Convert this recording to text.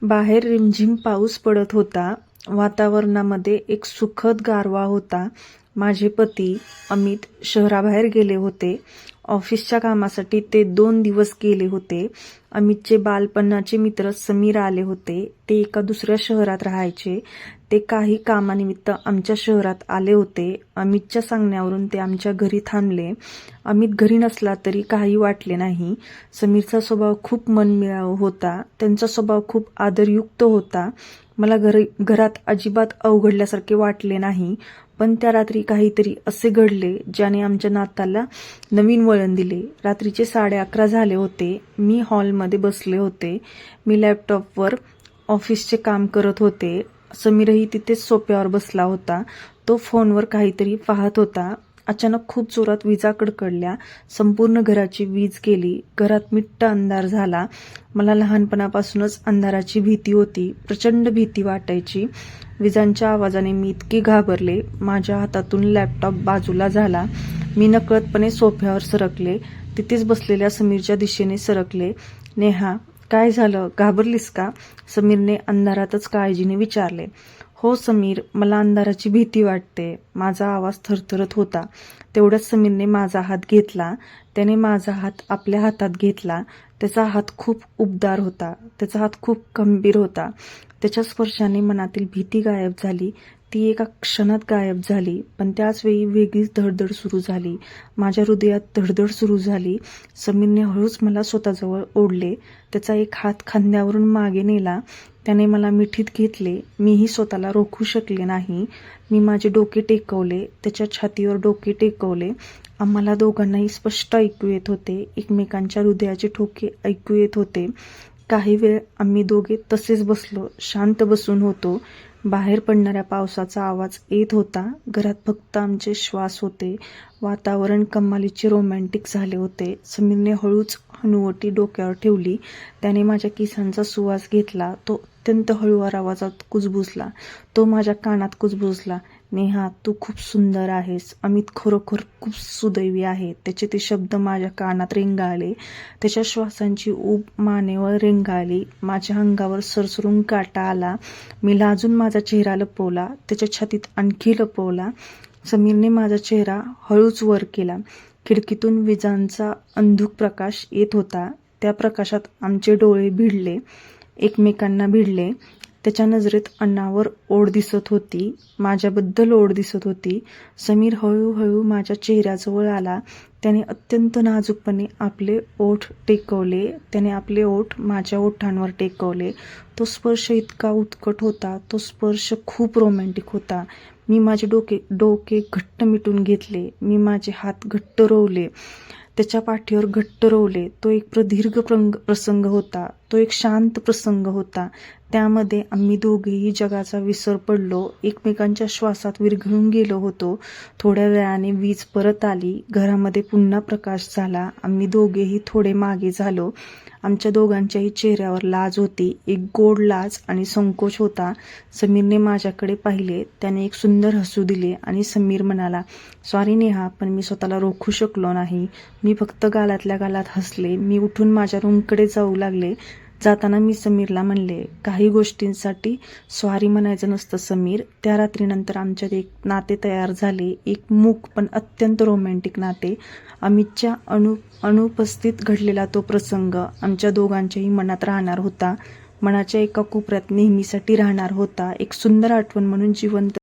बाहेर रिमझिम पाऊस पडत होता. वातावरणामध्ये एक सुखद गारवा होता. माझे पती अमित शहराबाहेर गेले होते. ऑफिसच्या कामासाठी ते 2 दिवस गेले होते. अमितचे बालपणाचे मित्र समीर आले होते. ते एका दुसऱ्या शहरात राहायचे. ते काही कामानिमित्त आमच्या शहरात आले होते. अमितच्या सांगण्यावरून ते आमच्या घरी थांबले. अमित घरी नसला तरी काही वाटले नाही. समीरचा स्वभाव खूप मनमिळाऊ होता. त्यांचा स्वभाव खूप आदरयुक्त होता. मला घरात अजिबात अवघडल्यासारखे वाटले नाही. पण त्या रात्री काहीतरी असे घडले ज्याने आमच्या नात्याला नवीन वळण दिले. रात्रीचे 11:30 झाले होते. मी हॉलमध्ये बसले होते. मी लॅपटॉपवर ऑफिसचे काम करत होते. समीरही तिथेच सोफ्यावर बसला होता. तो फोनवर काहीतरी पाहत होता. अचानक खूप जोरात विजा कडकडल्या. संपूर्ण घराची वीज गेली. घरात मिट्ट अंधार झाला. मला लहानपणापासूनच अंधाराची भीती होती. प्रचंड भीती वाटायची. विजांच्या आवाजाने मी इतके घाबरले. माझ्या हातातून लॅपटॉप बाजूला झाला. मी नकळतपणे सोफ्यावर सरकले. तिथेच बसलेल्या समीरच्या दिशेने सरकले. नेहा, काय झालं? घाबरलीस का? समीरने अंधारातच काळजीने विचारले. हो समीर, मला अंधाराची भीती वाटते. माझा आवाज थरथरत होता. तेवढ्यात समीरने माझा हात घेतला. त्याने माझा हात आपल्या हातात घेतला. त्याचा हात खूप उबदार होता. त्याचा हात खूप गंभीर होता. त्याच्या स्पर्शाने मनातील भीती गायब झाली. ती एका क्षणात गायब झाली. पण त्याच वेळी वेगळीच धडधड सुरू झाली. माझ्या हृदयात धडधड सुरू झाली. समीरने हळूच मला स्वतःजवळ ओढले. त्याचा एक हात खांद्यावरून मागे नेला. त्याने मला मिठीत घेतले. मीही स्वतःला रोखू शकले नाही. मी माझे डोके टेकवले. त्याच्या छातीवर डोके टेकवले. आम्हाला दोघांनाही स्पष्ट ऐकू येत होते. एकमेकांच्या हृदयाचे ठोके ऐकू येत होते. काही वेळ आम्ही दोघे तसेच बसलो. शांत बसून होतो. बाहेर पडणाऱ्या पावसाचा आवाज येत होता. घरात फक्त आमचे श्वास होते. वातावरण कमालीचे रोमॅन्टिक झाले होते. समीरने हळूच हनुवटी डोक्यावर ठेवली. त्याने माझ्या केसांचा सुवास घेतला. तो अत्यंत हळूवार आवाजात कुजबुजला. तो माझ्या कानात कुजबुजला. नेहा, तू खूप सुंदर आहेस. अमित खरोखर खूप सुदैवी आहे. त्याचे ते शब्द माझ्या कानात रेंगाळले. त्याच्या श्वासांची ऊब मानेवर रेंगाळली. माझ्या अंगावर सरसरून काटा आला. मी लाजून माझा चेहरा लपवला. त्याच्या छातीत आणखी लपवला. समीरने माझा चेहरा हळूच वर केला. खिडकीतून विजांचा अंधुक प्रकाश येत होता. त्या प्रकाशात आमचे डोळे भिडले, एकमेकांना भिडले. त्याच्या नजरेत अनावर ओढ दिसत होती. माझ्याबद्दल ओढ दिसत होती. समीर हळूहळू माझ्या चेहऱ्याजवळ आला. त्याने अत्यंत नाजूकपणे आपले ओठ टेकवले. त्याने आपले ओठ माझ्या ओठांवर टेकवले. तो स्पर्श इतका उत्कट होता. तो स्पर्श खूप रोमॅन्टिक होता. मी माझे डोके घट्ट मिटून घेतले. मी माझे हात घट्ट रोवले. त्याच्या पाठीवर घट्ट रोवले. तो एक प्रदीर्घ प्रसंग होता. तो एक शांत प्रसंग होता. त्यामध्ये आम्ही दोघेही जगाचा विसर पडलो. एकमेकांच्या श्वासात विरघळून गेलो होतो. थोड्या वेळाने वीज परत आली. घरामध्ये पुन्हा प्रकाश झाला. आम्ही दोघेही थोडे मागे झालो. आमच्या दोघांच्याही चेहऱ्यावर लाज होती. एक गोड लाज आणि संकोच होता. समीरने माझ्याकडे पाहिले. त्याने एक सुंदर हसू दिले आणि समीर म्हणाला, सॉरी नेहा, पण मी स्वतःला रोखू शकलो नाही. मी फक्त गालातल्या गालात हसले. मी उठून माझ्या रूमकडे जाऊ लागले. जाताना मी समीरला म्हणले, काही गोष्टींसाठी सॉरी म्हणायचं नसतं समीर. त्या रात्रीनंतर आमच्यात एक नाते तयार झाले. एक मूक पण अत्यंत रोमॅन्टिक नाते. अमितच्या अनुपस्थित घडलेला तो प्रसंग आमच्या दोघांच्याही मनात राहणार होता. मनाच्या एका कोपऱ्यात नेहमीसाठी राहणार होता. एक सुंदर आठवण म्हणून जिवंत